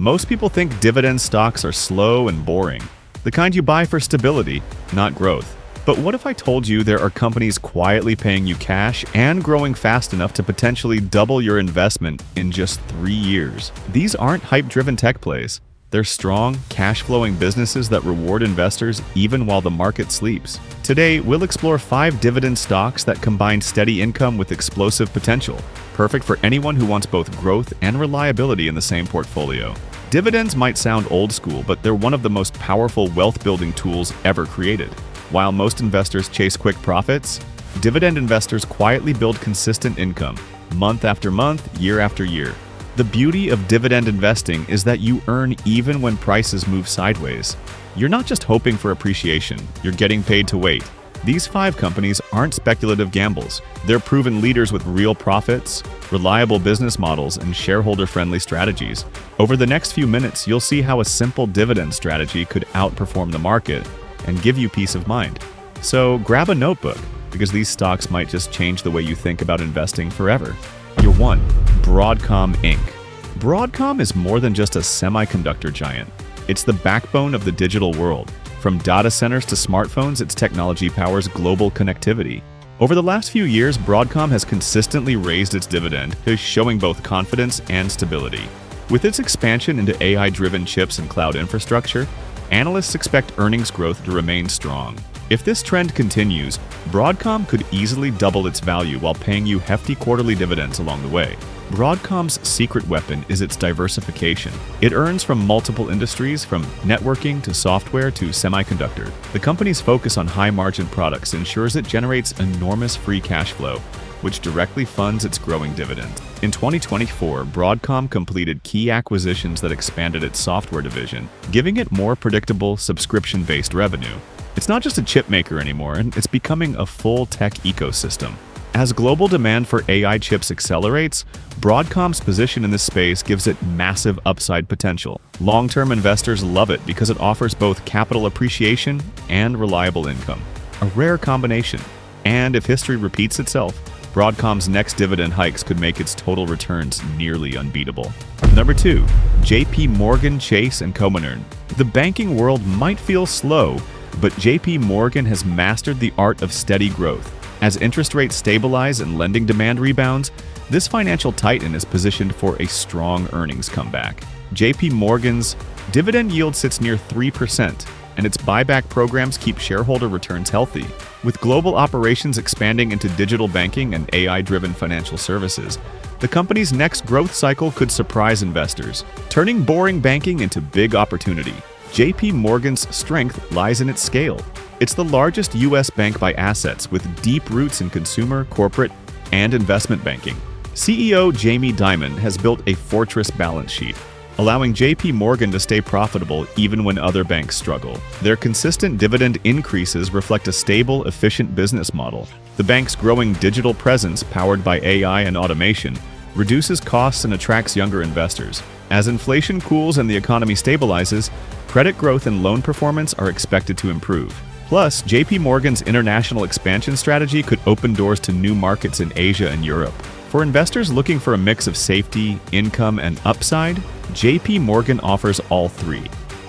Most people think dividend stocks are slow and boring, the kind you buy for stability, not growth. But what if I told you there are companies quietly paying you cash and growing fast enough to potentially double your investment in just 3 years? These aren't hype-driven tech plays. They're strong, cash-flowing businesses that reward investors even while the market sleeps. Today, we'll explore 5 dividend stocks that combine steady income with explosive potential, perfect for anyone who wants both growth and reliability in the same portfolio. Dividends might sound old school, but they're one of the most powerful wealth-building tools ever created. While most investors chase quick profits, dividend investors quietly build consistent income, month after month, year after year. The beauty of dividend investing is that you earn even when prices move sideways. You're not just hoping for appreciation, you're getting paid to wait. These 5 companies aren't speculative gambles. They're proven leaders with real profits, reliable business models, and shareholder-friendly strategies. Over the next few minutes, you'll see how a simple dividend strategy could outperform the market and give you peace of mind. So grab a notebook, because these stocks might just change the way you think about investing forever. Your 1. Broadcom Inc. Broadcom is more than just a semiconductor giant. It's the backbone of the digital world. From data centers to smartphones, its technology powers global connectivity. Over the last few years, Broadcom has consistently raised its dividend, showing both confidence and stability. With its expansion into AI-driven chips and cloud infrastructure, analysts expect earnings growth to remain strong. If this trend continues, Broadcom could easily double its value while paying you hefty quarterly dividends along the way. Broadcom's secret weapon is its diversification. It earns from multiple industries, from networking to software to semiconductor. The company's focus on high-margin products ensures it generates enormous free cash flow, which directly funds its growing dividend. In 2024, Broadcom completed key acquisitions that expanded its software division, giving it more predictable, subscription-based revenue. It's not just a chip maker anymore, and it's becoming a full tech ecosystem. As global demand for AI chips accelerates, Broadcom's position in this space gives it massive upside potential. Long-term investors love it because it offers both capital appreciation and reliable income, a rare combination. And if history repeats itself, Broadcom's next dividend hikes could make its total returns nearly unbeatable. Number 2. JP Morgan Chase & Co. The banking world might feel slow, but JP Morgan has mastered the art of steady growth. As interest rates stabilize and lending demand rebounds, this financial titan is positioned for a strong earnings comeback. JP Morgan's dividend yield sits near 3%, and its buyback programs keep shareholder returns healthy. With global operations expanding into digital banking and AI-driven financial services, the company's next growth cycle could surprise investors, turning boring banking into big opportunity. JP Morgan's strength lies in its scale. It's the largest U.S. bank by assets, with deep roots in consumer, corporate, and investment banking. CEO Jamie Dimon has built a fortress balance sheet, allowing JP Morgan to stay profitable even when other banks struggle. Their consistent dividend increases reflect a stable, efficient business model. The bank's growing digital presence, powered by AI and automation, reduces costs and attracts younger investors. As inflation cools and the economy stabilizes, credit growth and loan performance are expected to improve. Plus, JP Morgan's international expansion strategy could open doors to new markets in Asia and Europe. For investors looking for a mix of safety, income, and upside, JP Morgan offers all 3.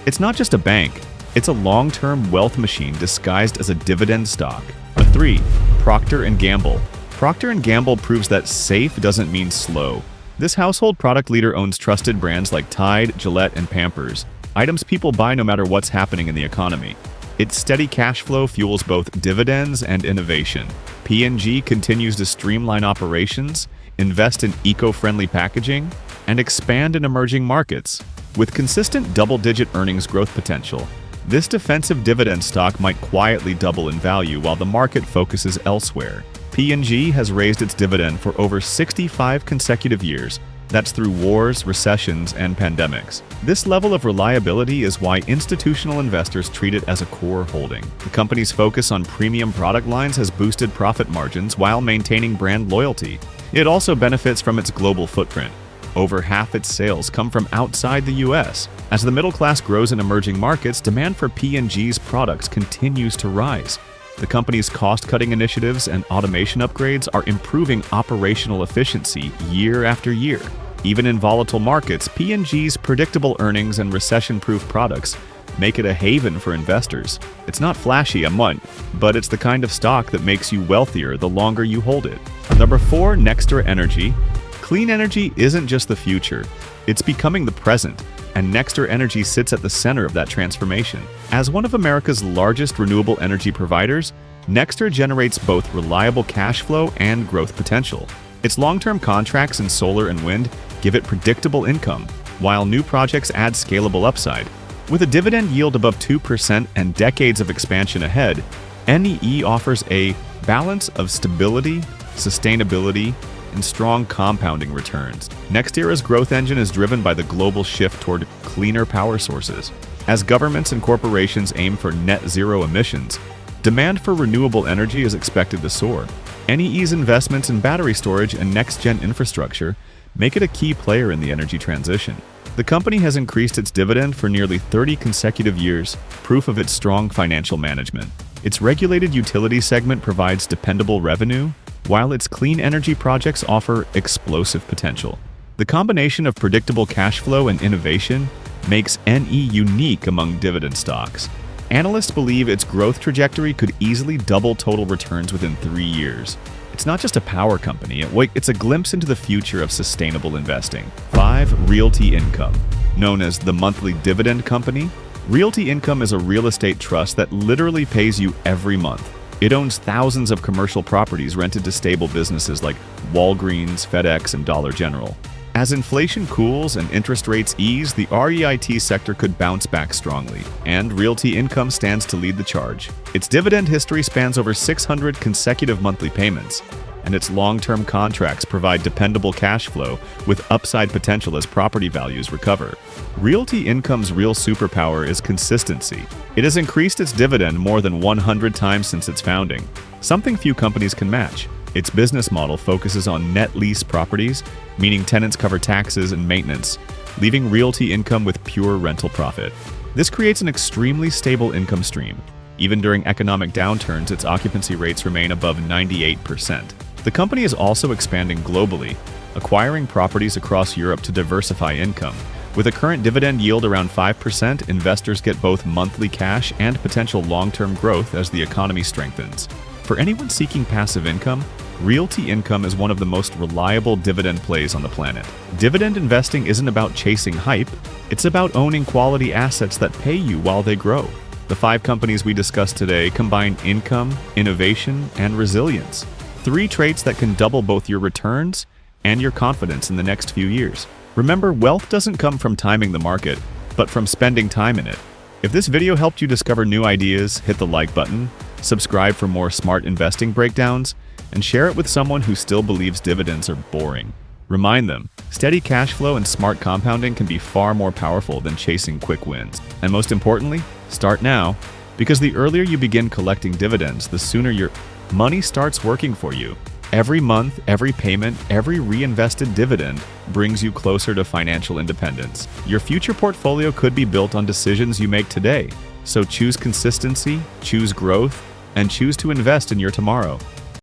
It's not just a bank, it's a long-term wealth machine disguised as a dividend stock. A 3. Procter & Gamble. Procter & Gamble proves that safe doesn't mean slow. This household product leader owns trusted brands like Tide, Gillette, and Pampers, items people buy no matter what's happening in the economy. Its steady cash flow fuels both dividends and innovation. P&G continues to streamline operations, invest in eco-friendly packaging, and expand in emerging markets. With consistent double-digit earnings growth potential, this defensive dividend stock might quietly double in value while the market focuses elsewhere. P&G has raised its dividend for over 65 consecutive years. That's through wars, recessions, and pandemics. This level of reliability is why institutional investors treat it as a core holding. The company's focus on premium product lines has boosted profit margins while maintaining brand loyalty. It also benefits from its global footprint. Over half its sales come from outside the U.S. As the middle class grows in emerging markets, demand for P&G's products continues to rise. The company's cost-cutting initiatives and automation upgrades are improving operational efficiency year after year. Even in volatile markets, P&G's predictable earnings and recession-proof products make it a haven for investors. It's not flashy a month, but it's the kind of stock that makes you wealthier the longer you hold it. Number 4, Nexter Energy. Clean energy isn't just the future, it's becoming the present, and Nexter Energy sits at the center of that transformation. As one of America's largest renewable energy providers, Nexter generates both reliable cash flow and growth potential. Its long-term contracts in solar and wind give it predictable income, while new projects add scalable upside. With a dividend yield above 2% and decades of expansion ahead, NEE offers a balance of stability, sustainability, and strong compounding returns. NextEra's growth engine is driven by the global shift toward cleaner power sources. As governments and corporations aim for net zero emissions, demand for renewable energy is expected to soar. NEE's investments in battery storage and next-gen infrastructure make it a key player in the energy transition. The company has increased its dividend for nearly 30 consecutive years, proof of its strong financial management. Its regulated utility segment provides dependable revenue, while its clean energy projects offer explosive potential. The combination of predictable cash flow and innovation makes NE unique among dividend stocks. Analysts believe its growth trajectory could easily double total returns within 3 years. It's not just a power company, it's a glimpse into the future of sustainable investing. 5. Realty Income. Known as the monthly dividend company, Realty Income is a real estate trust that literally pays you every month. It owns thousands of commercial properties rented to stable businesses like Walgreens, FedEx, and Dollar General. As inflation cools and interest rates ease, the REIT sector could bounce back strongly, and Realty Income stands to lead the charge. Its dividend history spans over 600 consecutive monthly payments, and its long-term contracts provide dependable cash flow with upside potential as property values recover. Realty Income's real superpower is consistency. It has increased its dividend more than 100 times since its founding, something few companies can match. Its business model focuses on net lease properties, meaning tenants cover taxes and maintenance, leaving Realty Income with pure rental profit. This creates an extremely stable income stream. Even during economic downturns, its occupancy rates remain above 98%. The company is also expanding globally, acquiring properties across Europe to diversify income. With a current dividend yield around 5%, investors get both monthly cash and potential long-term growth as the economy strengthens. For anyone seeking passive income, Realty Income is one of the most reliable dividend plays on the planet. Dividend investing isn't about chasing hype, it's about owning quality assets that pay you while they grow. The 5 companies we discussed today combine income, innovation, and resilience. 3 traits that can double both your returns and your confidence in the next few years. Remember, wealth doesn't come from timing the market, but from spending time in it. If this video helped you discover new ideas, hit the like button, subscribe for more smart investing breakdowns, and share it with someone who still believes dividends are boring. Remind them, steady cash flow and smart compounding can be far more powerful than chasing quick wins. And most importantly, start now, because the earlier you begin collecting dividends, the sooner your money starts working for you. Every month, every payment, every reinvested dividend brings you closer to financial independence. Your future portfolio could be built on decisions you make today. So choose consistency, choose growth, and choose to invest in your tomorrow.